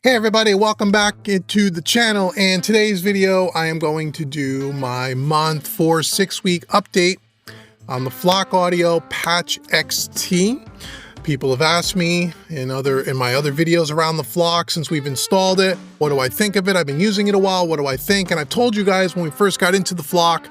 Hey everybody, welcome back to the channel, and today's video I am going to do my month 4-6 week update on the Flock Audio Patch XT. People have asked me in my other videos around the Flock since we've installed it, what do I think of it? I've been using it a while, what do I think? And I told you guys when we first got into the Flock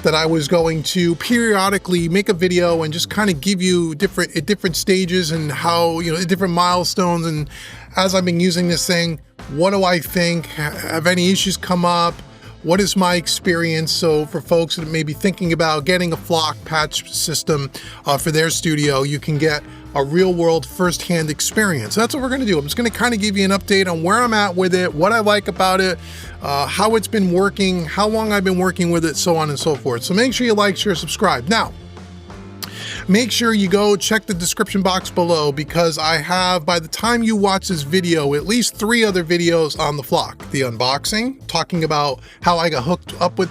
that I was going to periodically make a video and just kind of give you different stages and how, different milestones, and as I've been using this thing, what do I think? Have any issues come up? What is my experience? So for folks that may be thinking about getting a Flock patch system for their studio, you can get a real world firsthand experience. That's what we're gonna do. I'm just gonna kind of give you an update on where I'm at with it, what I like about it, how it's been working, how long I've been working with it, so on and so forth. So make sure you like, share, subscribe. Now, make sure you go check the description box below, because I have, by the time you watch this video, at least 3 other videos on the Flock. The unboxing, talking about how I got hooked up with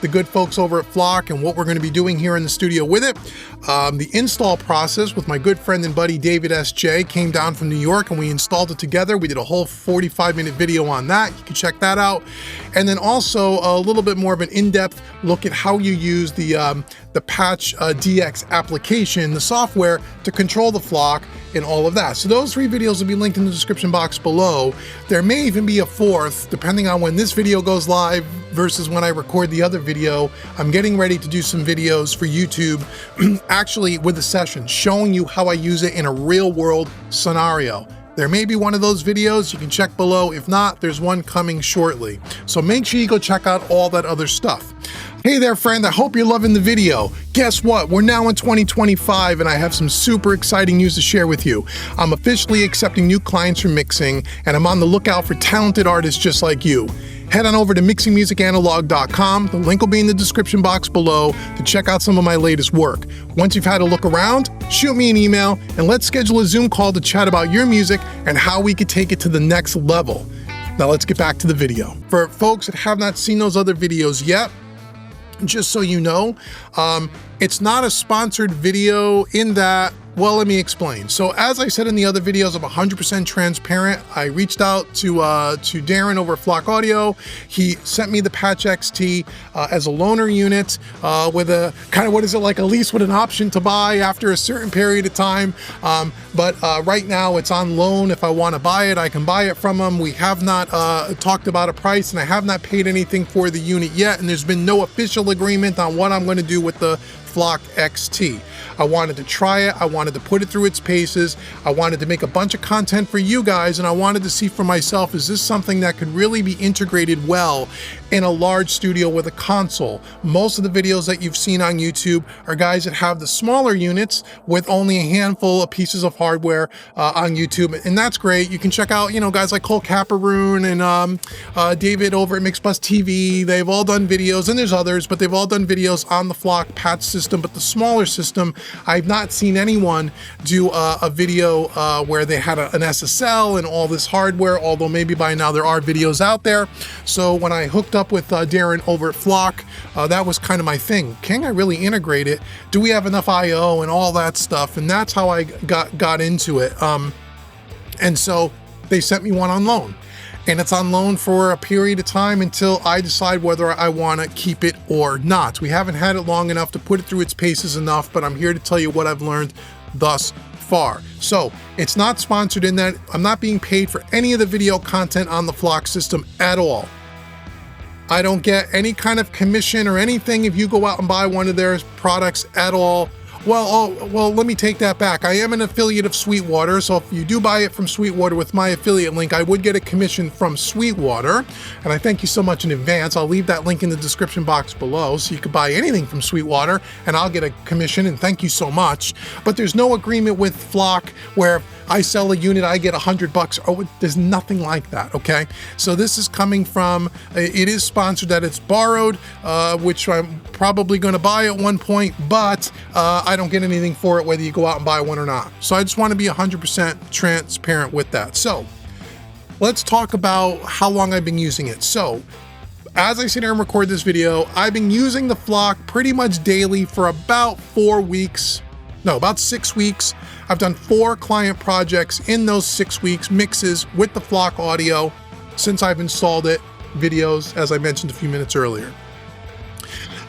the good folks over at Flock and what we're going to be doing here in the studio with it. The install process with my good friend and buddy David S.J. came down from New York and we installed it together. We did a whole 45-minute video on that. You can check that out. And then also a little bit more of an in-depth look at how you use the Patch DX application, the software, to control the Flock and all of that. So those 3 videos will be linked in the description box below. There may even be a 4th, depending on when this video goes live versus when I record the other video. I'm getting ready to do some videos for YouTube, actually with a session, showing you how I use it in a real world scenario. There may be one of those videos, you can check below. If not, there's one coming shortly. So make sure you go check out all that other stuff. Hey there, friend, I hope you're loving the video. Guess what? We're now in 2025 and I have some super exciting news to share with you. I'm officially accepting new clients for mixing, and I'm on the lookout for talented artists just like you. Head on over to mixingmusicanalog.com. The link will be in the description box below to check out some of my latest work. Once you've had a look around, shoot me an email and let's schedule a Zoom call to chat about your music and how we could take it to the next level. Now let's get back to the video. For folks that have not seen those other videos yet, just so you know, it's not a sponsored video in that, well, let me explain. So as I said in the other videos, I'm 100% transparent. I reached out to Darren over at Flock Audio. He sent me the Patch XT as a loaner unit with a kind of, what is it, like a lease with an option to buy after a certain period of time. But right now it's on loan. If I want to buy it, I can buy it from him. We have not talked about a price, and I have not paid anything for the unit yet. And there's been no official agreement on what I'm going to do with the Flock XT. I wanted to try it, I wanted to put it through its paces, I wanted to make a bunch of content for you guys, and I wanted to see for myself, is this something that could really be integrated well in a large studio with a console? Most of the videos that you've seen on YouTube are guys that have the smaller units with only a handful of pieces of hardware on YouTube, and that's great. You can check out, guys like Cole Caparoon and David over at Mixbus TV. They've all done videos, and there's others, but they've all done videos on the Flock patch system. But the smaller system, I've not seen anyone do a video where they had an SSL and all this hardware, although maybe by now there are videos out there. So when I hooked up with Darren over at Flock, that was kind of my thing. Can I really integrate it? Do we have enough I/O and all that stuff? And that's how I got into it. And so they sent me one on loan. And it's on loan for a period of time until I decide whether I want to keep it or not. We haven't had it long enough to put it through its paces enough, but I'm here to tell you what I've learned thus far. So it's not sponsored in that I'm not being paid for any of the video content on the Flock system at all. I don't get any kind of commission or anything if you go out and buy one of their products at all. Well, let me take that back. I am an affiliate of Sweetwater, so if you do buy it from Sweetwater with my affiliate link, I would get a commission from Sweetwater, and I thank you so much in advance. I'll leave that link in the description box below, so you can buy anything from Sweetwater, and I'll get a commission, and thank you so much. But there's no agreement with Flock where I sell a unit, I get $100. Oh, there's nothing like that, okay? So this is coming from, it is sponsored that it's borrowed, which I'm probably gonna buy at one point, but I don't get anything for it whether you go out and buy one or not. So I just wanna be 100% transparent with that. So let's talk about how long I've been using it. So as I sit here and record this video, I've been using the Flock pretty much daily for about 4 weeks. No, about 6 weeks. I've done 4 client projects in those 6 weeks, mixes with the Flock audio since I've installed it, videos, as I mentioned a few minutes earlier.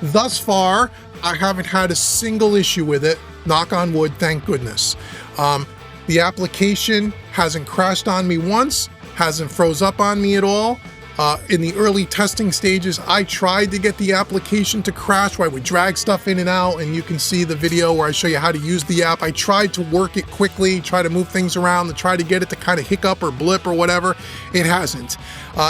Thus far, I haven't had a single issue with it, knock on wood, thank goodness. The application hasn't crashed on me once, hasn't froze up on me at all. In the early testing stages, I tried to get the application to crash where I would drag stuff in and out, and you can see the video where I show you how to use the app. I tried to work it quickly, try to move things around, to try to get it to kind of hiccup or blip or whatever. It hasn't.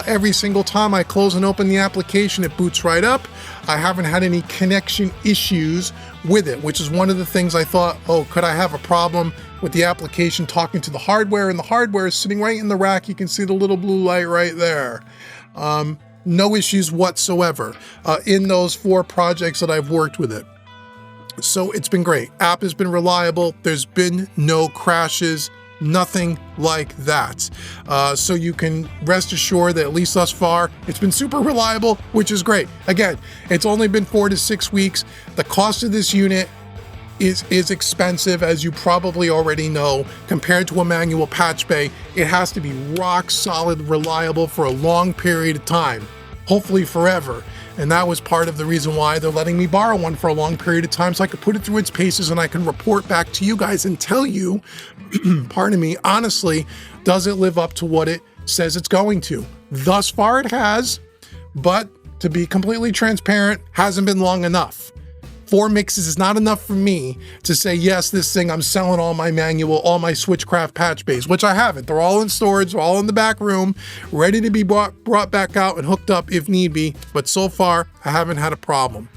Every single time I close and open the application, it boots right up. I haven't had any connection issues with it, which is one of the things I thought, oh, could I have a problem with the application talking to the hardware? And the hardware is sitting right in the rack. You can see the little blue light right there. No issues whatsoever in those 4 projects that I've worked with it. So it's been great. App has been reliable. There's been no crashes, nothing like that. So you can rest assured that at least thus far, it's been super reliable, which is great. Again, it's only been 4 to 6 weeks. The cost of this unit is expensive, as you probably already know. Compared to a manual Patchbay, it has to be rock solid, reliable for a long period of time, hopefully forever. And that was part of the reason why they're letting me borrow one for a long period of time, so I could put it through its paces and I can report back to you guys and tell you, pardon me, honestly, does it live up to what it says it's going to? Thus far it has, but to be completely transparent, hasn't been long enough. 4 mixes is not enough for me to say, yes, this thing, I'm selling all my manual, all my Switchcraft Patchbays, which I haven't. They're all in storage, they're all in the back room, ready to be brought back out and hooked up if need be. But so far, I haven't had a problem.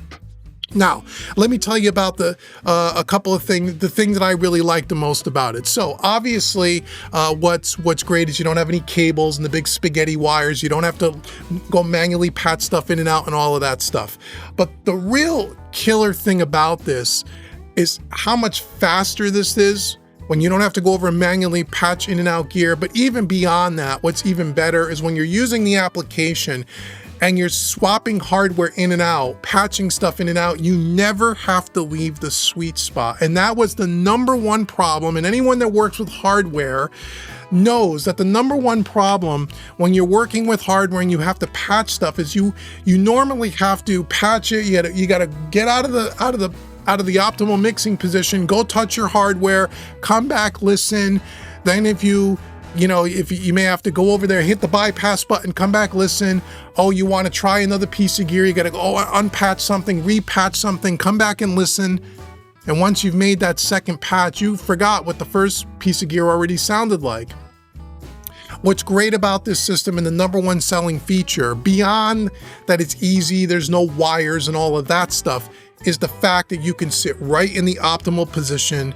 Now, let me tell you about a couple of things, the thing that I really like the most about it. So obviously, what's great is you don't have any cables and the big spaghetti wires. You don't have to go manually patch stuff in and out and all of that stuff. But the real killer thing about this is how much faster this is when you don't have to go over and manually patch in and out gear. But even beyond that, what's even better is when you're using the application and you're swapping hardware in and out, patching stuff in and out, you never have to leave the sweet spot. And that was the #1 problem. And anyone that works with hardware knows that the #1 problem when you're working with hardware and you have to patch stuff is you normally have to patch it. You gotta get out of the optimal mixing position, go touch your hardware, come back, listen. Then if you may have to go over there, hit the bypass button, come back, listen. Oh, you want to try another piece of gear, you got to go unpatch something, repatch something, come back and listen. And once you've made that second patch, you forgot what the first piece of gear already sounded like. What's great about this system and the #1 selling feature, beyond that it's easy, there's no wires and all of that stuff, is the fact that you can sit right in the optimal position,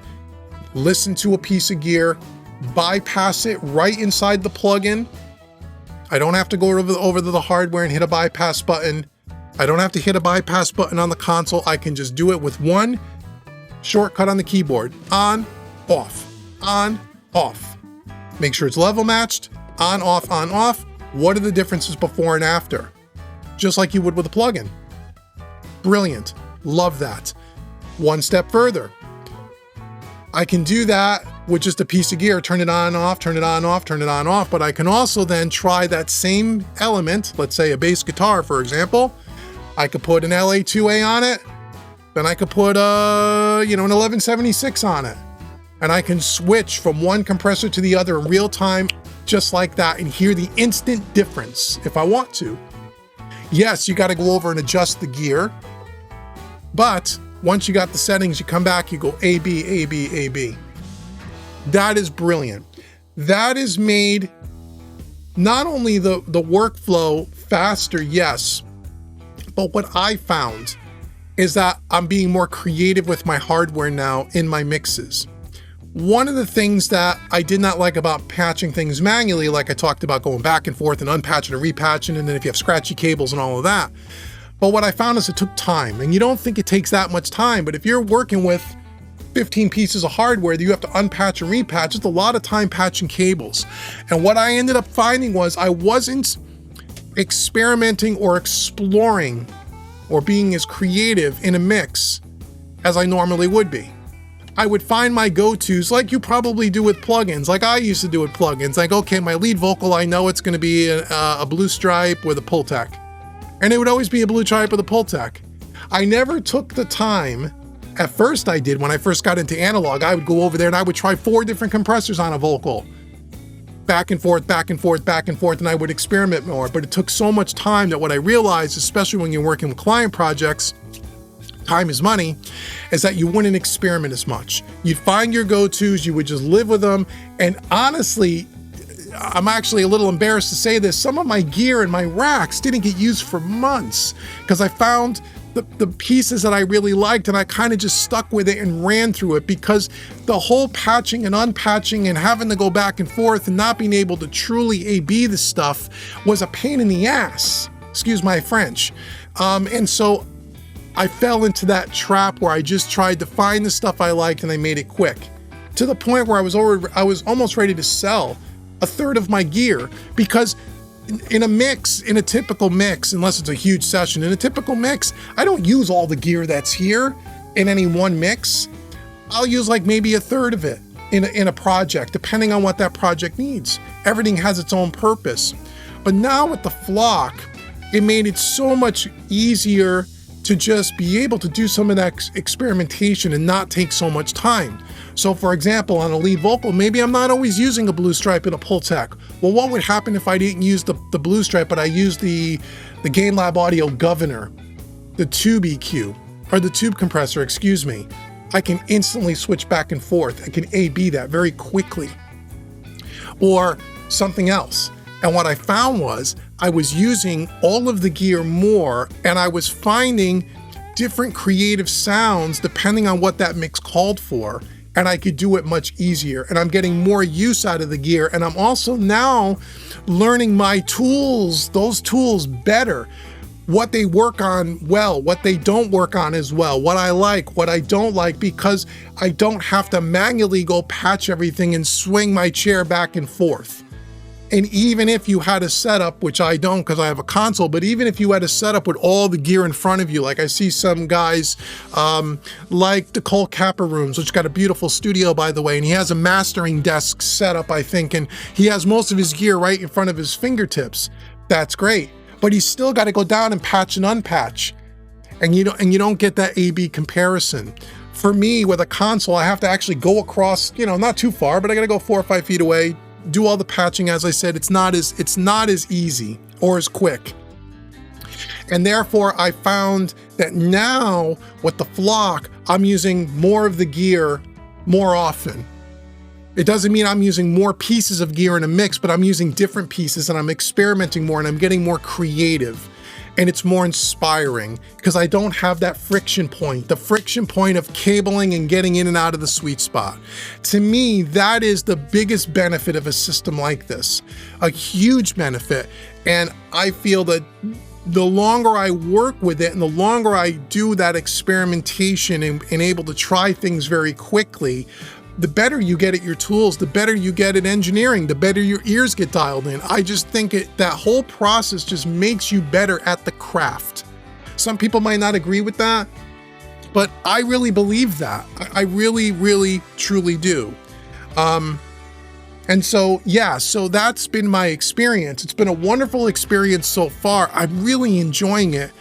listen to a piece of gear, bypass it right inside the plugin. I don't have to go over to the hardware and hit a bypass button. I don't have to hit a bypass button on the console. I can just do it with one shortcut on the keyboard. On, off, on, off. Make sure it's level matched, on, off, on, off. What are the differences before and after? Just like you would with a plugin. Brilliant, love that. One step further. I can do that with just a piece of gear, turn it on, off, turn it on, off, turn it on, off, but I can also then try that same element, let's say a bass guitar, for example. I could put an LA2A on it, then I could put an 1176 on it. And I can switch from one compressor to the other in real time, just like that, and hear the instant difference if I want to. Yes, you gotta go over and adjust the gear, but once you got the settings, you come back, you go A, B, A, B, A, B. That is brilliant. That has made not only the workflow faster, yes, but what I found is that I'm being more creative with my hardware now in my mixes. One of the things that I did not like about patching things manually, like I talked about going back and forth and unpatching and repatching, and then if you have scratchy cables and all of that. But what I found is it took time, and you don't think it takes that much time, but if you're working with 15 pieces of hardware that you have to unpatch and repatch, it's a lot of time patching cables. And what I ended up finding was I wasn't experimenting or exploring or being as creative in a mix as I normally would be. I would find my go-tos like you probably do with plugins, like I used to do with plugins. Like, okay, my lead vocal, I know it's going to be a blue stripe with a Pultec. And it would always be a blue stripe with a Pultec. I never took the time, at first I did, when I first got into analog, I would go over there and I would try 4 different compressors on a vocal. Back and forth, back and forth, back and forth, and I would experiment more. But it took so much time that what I realized, especially when you're working with client projects, time is money, is that you wouldn't experiment as much. You'd find your go-tos, you would just live with them. And honestly, I'm actually a little embarrassed to say this, some of my gear and my racks didn't get used for months because I found the pieces that I really liked and I kind of just stuck with it and ran through it, because the whole patching and unpatching and having to go back and forth and not being able to truly A/B the stuff was a pain in the ass, excuse my French. And so I fell into that trap where I just tried to find the stuff I liked and I made it quick, to the point where I was almost ready to sell a third of my gear, because in a mix, in a typical mix, unless it's a huge session, in a typical mix, I don't use all the gear that's here in any one mix. I'll use like maybe a third of it in a project, depending on what that project needs. Everything has its own purpose. But now with the Flock, it made it so much easier to just be able to do some of that experimentation and not take so much time. So for example, on a lead vocal, maybe I'm not always using a blue stripe and a Pultec. Well, what would happen if I didn't use the blue stripe, but I used the Game Lab Audio Governor, the tube EQ, or the tube compressor, excuse me. I can instantly switch back and forth. I can A/B that very quickly. Or something else. And what I found was I was using all of the gear more, and I was finding different creative sounds depending on what that mix called for, and I could do it much easier. And I'm getting more use out of the gear, and I'm also now learning my tools, those tools better, what they work on well, what they don't work on as well, what I like, what I don't like, because I don't have to manually go patch everything and swing my chair back and forth. And even if you had a setup, which I don't because I have a console, but even if you had a setup with all the gear in front of you, like I see some guys like the Cole Kappa Rooms, which got a beautiful studio, by the way, and he has a mastering desk set up, I think, and he has most of his gear right in front of his fingertips. That's great. But he's still got to go down and patch and unpatch. And you don't get that A/B comparison. For me, with a console, I have to actually go across, not too far, but I got to go 4 or 5 feet away, do all the patching. As I said, it's not as easy or as quick. And therefore I found that now with the Flock, I'm using more of the gear more often. It doesn't mean I'm using more pieces of gear in a mix, but I'm using different pieces and I'm experimenting more and I'm getting more creative. And it's more inspiring because I don't have that friction point, the friction point of cabling and getting in and out of the sweet spot. To me, that is the biggest benefit of a system like this, a huge benefit. And I feel that the longer I work with it and the longer I do that experimentation and able to try things very quickly, the better you get at your tools, the better you get at engineering, the better your ears get dialed in. I just think that whole process just makes you better at the craft. Some people might not agree with that, but I really believe that. I really, really, truly do. And so, yeah, so that's been my experience. It's been a wonderful experience so far. I'm really enjoying it.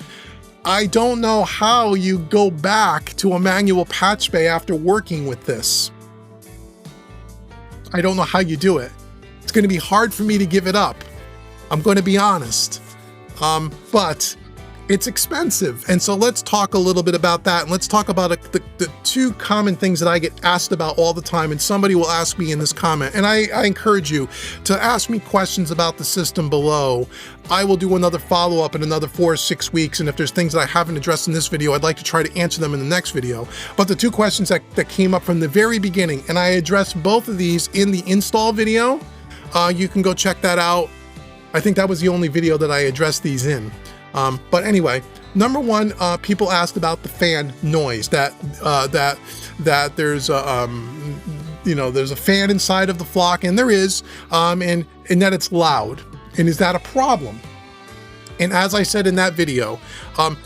I don't know how you go back to a manual patch bay after working with this. I don't know how you do it. It's going to be hard for me to give it up. I'm going to be honest. But it's expensive. And so let's talk a little bit about that. And let's talk about the two common things that I get asked about all the time. And somebody will ask me in this comment. And I encourage you to ask me questions about the system below. I will do another follow-up in another 4 or 6 weeks. And if there's things that I haven't addressed in this video, I'd like to try to answer them in the next video. But the two questions that came up from the very beginning, and I addressed both of these in the install video. You can go check that out. I think that was the only video that I addressed these in. But anyway, number one, people asked about the fan noise, that there's there's a fan inside of the Flock, and there is, and that it's loud. And is that a problem? And as I said in that video,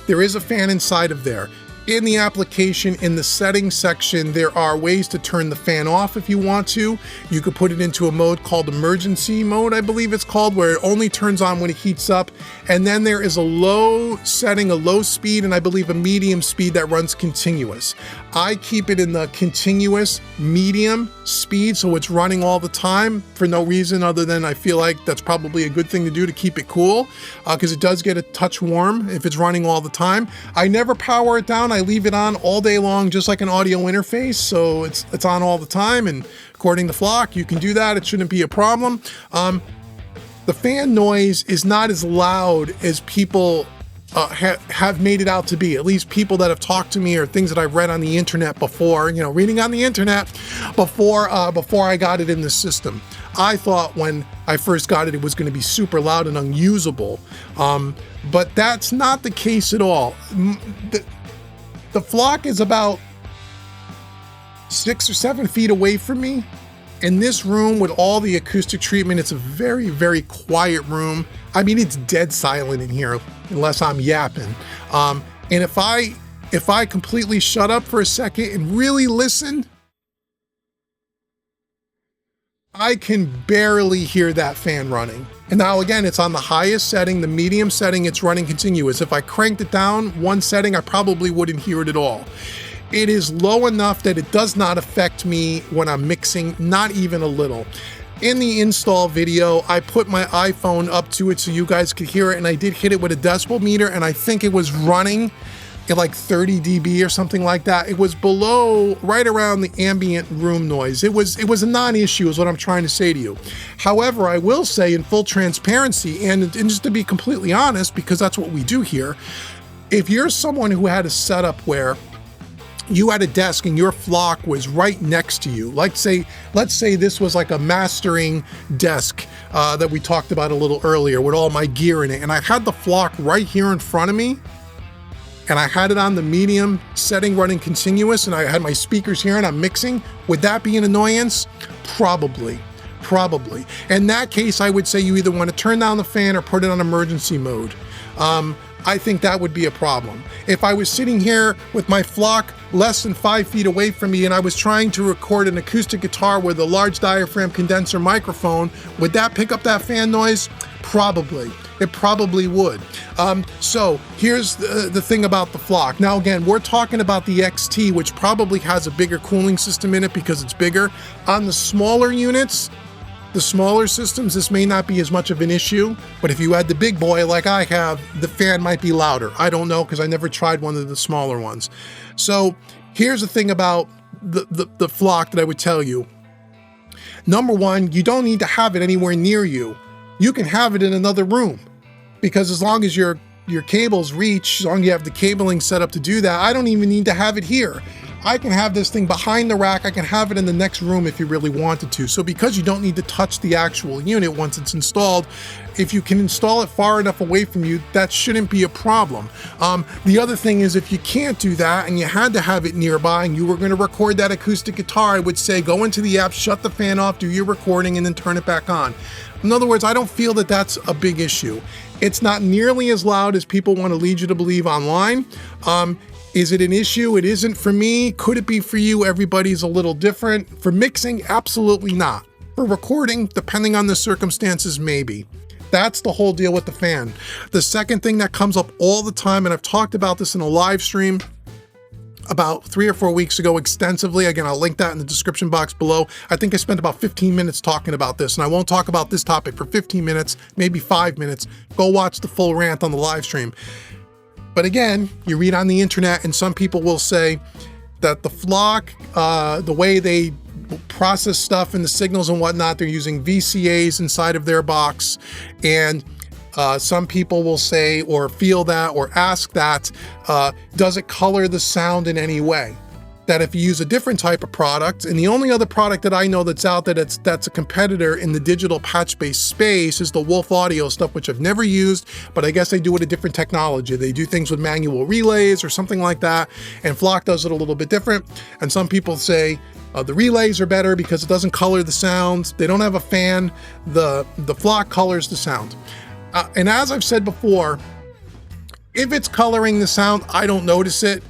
there is a fan inside of there. In the application, in the settings section, there are ways to turn the fan off if you want to. You could put it into a mode called emergency mode, I believe it's called, where it only turns on when it heats up. And then there is a low setting, a low speed, and I believe a medium speed that runs continuous. I keep it in the continuous medium speed, so it's running all the time for no reason other than I feel like that's probably a good thing to do to keep it cool, because it does get a touch warm if it's running all the time. I never power it down. I leave it on all day long, just like an audio interface, so it's on all the time, and according to Flock, you can do that. It shouldn't be a problem. The fan noise is not as loud as people have made it out to be, at least people that have talked to me or things that I've read on the internet before, you know, reading on the internet before I got it in the system. I thought when I first got it, it was going to be super loud and unusable, but that's not the case at all. The Flock is about 6 or 7 feet away from me. In this room with all the acoustic treatment, it's a very, very quiet room. I mean, it's dead silent in here unless I'm yapping. And if I completely shut up for a second and really listen, I can barely hear that fan running. And now again, it's on the highest setting, the medium setting, it's running continuous. If I cranked it down one setting, I probably wouldn't hear it at all. It is low enough that it does not affect me when I'm mixing, not even a little. In the install video, I put my iPhone up to it so you guys could hear it, and I did hit it with a decibel meter, and I think it was running at like 30 dB or something like that. It was below, right around the ambient room noise. It was a non-issue is what I'm trying to say to you. However, I will say in full transparency, and just to be completely honest, because that's what we do here, if you're someone who had a setup where you had a desk and your Flock was right next to you, let's say this was like a mastering desk that we talked about a little earlier with all my gear in it, and I had the Flock right here in front of me, and I had it on the medium setting running continuous, and I had my speakers here and I'm mixing, would that be an annoyance? Probably. In that case, I would say you either want to turn down the fan or put it on emergency mode. I think that would be a problem. If I was sitting here with my Flock less than 5 feet away from me and I was trying to record an acoustic guitar with a large diaphragm condenser microphone, would that pick up that fan noise? Probably. It probably would. So here's the thing about the Flock. Now again, we're talking about the XT, which probably has a bigger cooling system in it because it's bigger. On the smaller units, the smaller systems, this may not be as much of an issue, but if you had the big boy like I have, the fan might be louder. I don't know because I never tried one of the smaller ones. So here's the thing about the Flock that I would tell you. Number one, you don't need to have it anywhere near you. You can have it in another room, because as long as your cables reach, as long as you have the cabling set up to do that, I don't even need to have it here. I can have this thing behind the rack. I can have it in the next room if you really wanted to. So because you don't need to touch the actual unit once it's installed, if you can install it far enough away from you, that shouldn't be a problem. The other thing is, if you can't do that and you had to have it nearby and you were going to record that acoustic guitar, I would say go into the app, shut the fan off, do your recording, and then turn it back on. In other words, I don't feel that that's a big issue. It's not nearly as loud as people want to lead you to believe online. Is it an issue? It isn't for me. Could it be for you? Everybody's a little different. For mixing, absolutely not. For recording, depending on the circumstances, maybe. That's the whole deal with the fan. The second thing that comes up all the time, and I've talked about this in a live stream about 3 or 4 weeks ago extensively. Again, I'll link that in the description box below. I think I spent about 15 minutes talking about this, and I won't talk about this topic for 15 minutes, maybe 5 minutes. Go watch the full rant on the live stream. But again, you read on the internet and some people will say that the Flock, the way they process stuff and the signals and whatnot, they're using VCAs inside of their box. And some people will say or feel that or ask that, does it color the sound in any way? That if you use a different type of product, and the only other product that I know that's out there that's a competitor in the digital patch-based space is the Wolf Audio stuff, which I've never used, but I guess they do it a different technology. They do things with manual relays or something like that, and Flock does it a little bit different. And some people say the relays are better because it doesn't color the sound. They don't have a fan. The Flock colors the sound. And as I've said before, if it's coloring the sound, I don't notice it.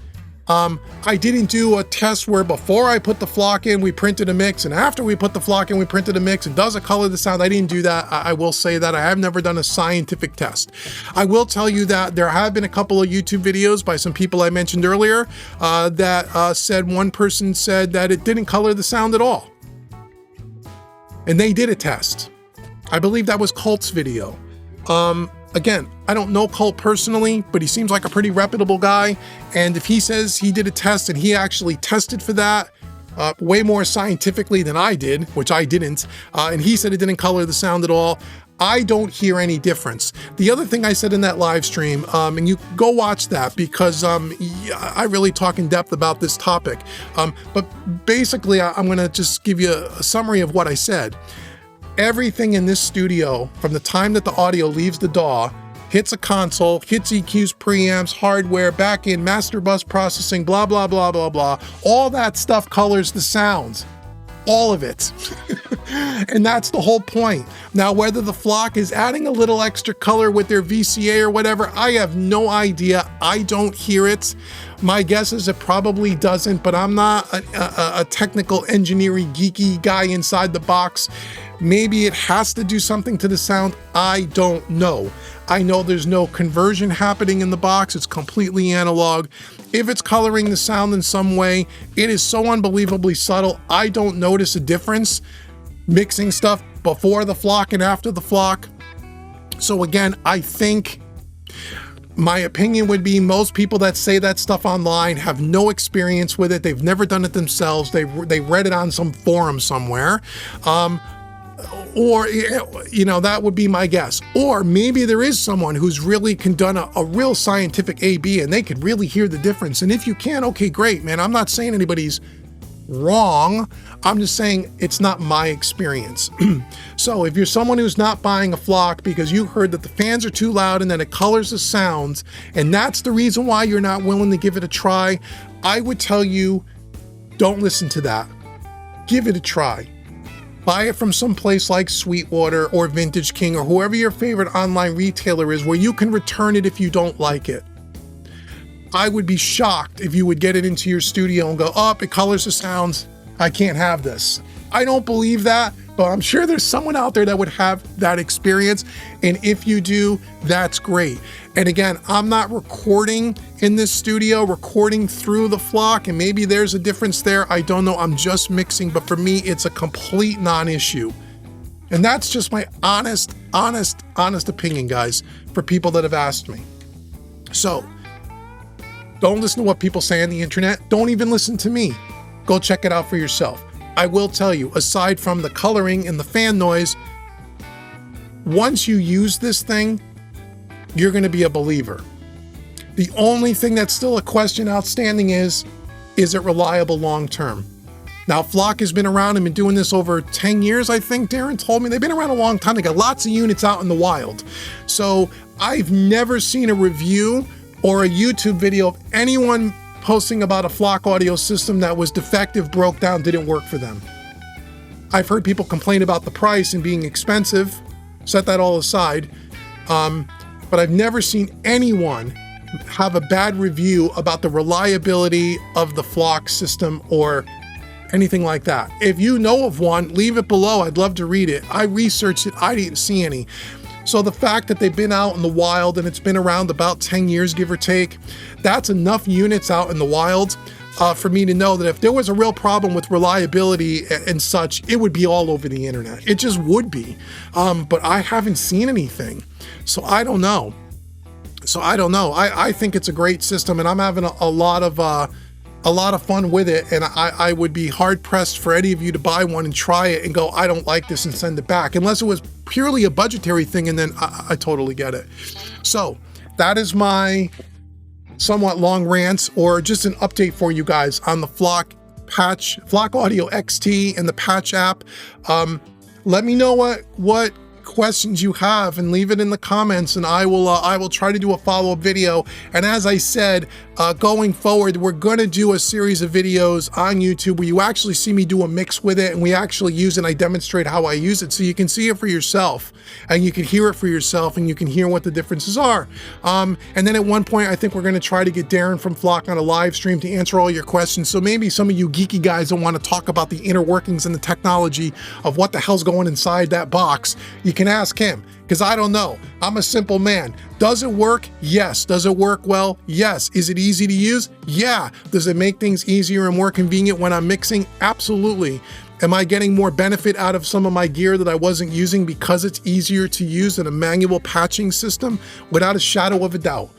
I didn't do a test where before I put the flock in, we printed a mix, and after we put the flock in, we printed a mix. And does it color the sound? I didn't do that. I will say that I have never done a scientific test. I will tell you that there have been a couple of YouTube videos by some people I mentioned earlier that said one person said that it didn't color the sound at all. And they did a test. I believe that was Cult's video. Again, I don't know Cult personally, but he seems like a pretty reputable guy. And if he says he did a test and he actually tested for that way more scientifically than I did, which I didn't, and he said it didn't color the sound at all, I don't hear any difference. The other thing I said in that live stream, and you go watch that because I really talk in depth about this topic. But basically, I'm going to just give you a summary of what I said. Everything in this studio, from the time that the audio leaves the DAW, hits a console, hits EQs, preamps, hardware, back-end, master bus processing, blah, blah, blah, blah, blah. All that stuff colors the sounds. All of it. And that's the whole point. Now, whether the flock is adding a little extra color with their VCA or whatever, I have no idea. I don't hear it. My guess is it probably doesn't, but I'm not a technical engineering geeky guy inside the box. Maybe it has to do something to the sound. I don't know. I know there's no conversion happening in the box. It's completely analog. If it's coloring the sound in some way, it is so unbelievably subtle. I don't notice a difference mixing stuff before the flock and after the flock. So again, I think my opinion would be most people that say that stuff online have no experience with it. They've never done it themselves. They read it on some forum somewhere. Or, you know, that would be my guess. Or maybe there is someone who's really done a real scientific A/B and they could really hear the difference. And if you can, okay, great, man. I'm not saying anybody's wrong. I'm just saying it's not my experience. So if you're someone who's not buying a flock because you heard that the fans are too loud and that it colors the sounds, and that's the reason why you're not willing to give it a try, I would tell you, don't listen to that. Give it a try. Buy it from some place like Sweetwater or Vintage King or whoever your favorite online retailer is where you can return it if you don't like it. I would be shocked if you would get it into your studio and go, oh, it colors the sounds. I can't have this. I don't believe that, but I'm sure there's someone out there that would have that experience. And if you do, that's great. And again, I'm not recording in this studio, recording through the flock, and maybe there's a difference there. I don't know. I'm just mixing, but for me, it's a complete non-issue. And that's just my honest opinion, guys, for people that have asked me. So don't listen to what people say on the internet. Don't even listen to me. Go check it out for yourself. I will tell you, aside from the coloring and the fan noise, once you use this thing, you're going to be a believer. The only thing that's still a question outstanding is it reliable long term? Now, Flock has been around and been doing this over 10 years, I think Darren told me. They've been around a long time. They got lots of units out in the wild. So I've never seen a review or a YouTube video of anyone posting about a Flock audio system that was defective, broke down, didn't work for them. I've heard people complain about the price and being expensive, set that all aside, but I've never seen anyone have a bad review about the reliability of the Flock system or anything like that. If you know of one, leave it below. I'd love to read it. I researched it. I didn't see any. So the fact that they've been out in the wild and it's been around about 10 years, give or take, that's enough units out in the wild for me to know that if there was a real problem with reliability and such, it would be all over the internet. It just would be. But I haven't seen anything. So I don't know. I think it's a great system, and I'm having a lot of fun with it, and I would be hard pressed for any of you to buy one and try it and go, I don't like this, and send it back, unless it was purely a budgetary thing, and then I totally get it. So that is my somewhat long rant, or just an update for you guys on the Flock Audio XT and the Patch app. Let me know what questions you have and leave it in the comments, and I will try to do a follow-up video. And as I said, going forward, we're going to do a series of videos on YouTube where you actually see me do a mix with it, and we actually use it and I demonstrate how I use it so you can see it for yourself and you can hear it for yourself and you can hear what the differences are. And then at one point, I think we're going to try to get Darren from Flock on a live stream to answer all your questions. So maybe some of you geeky guys that want to talk about the inner workings and the technology of what the hell's going inside that box, you can ask him, because I don't know. I'm a simple man. Does it work? Yes. Does it work well? Yes. Is it easy to use? Yeah. Does it make things easier and more convenient when I'm mixing? Absolutely. Am I getting more benefit out of some of my gear that I wasn't using because it's easier to use than a manual patching system? Without a shadow of a doubt.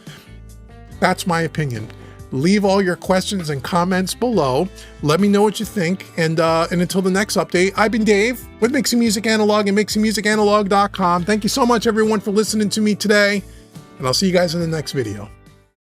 That's my opinion. Leave all your questions and comments below. Let me know what you think. And until the next update, I've been Dave with Mixing Music Analog and mixingmusicanalog.com. Thank you so much, everyone, for listening to me today. And I'll see you guys in the next video.